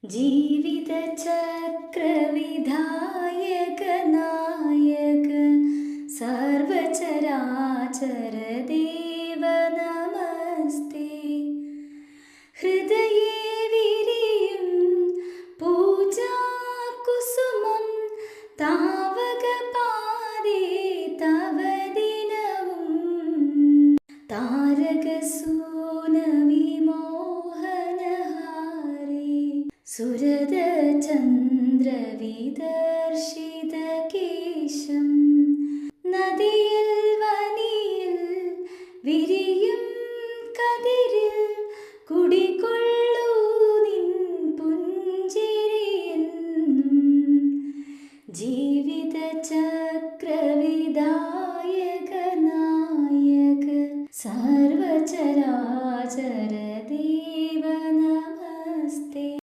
ജീവിതചക്രവിധായക നായക സർവചരാചര ദേവ നമസ്തേ. ഹൃദയേ വിരിയും പൂജാകുസുമം താവകപാദേ തവ ദിനവും താരകസൂനവിമോഹനഹാരേ സുരതചന്ദ്രവിദർശിതകേശം നദി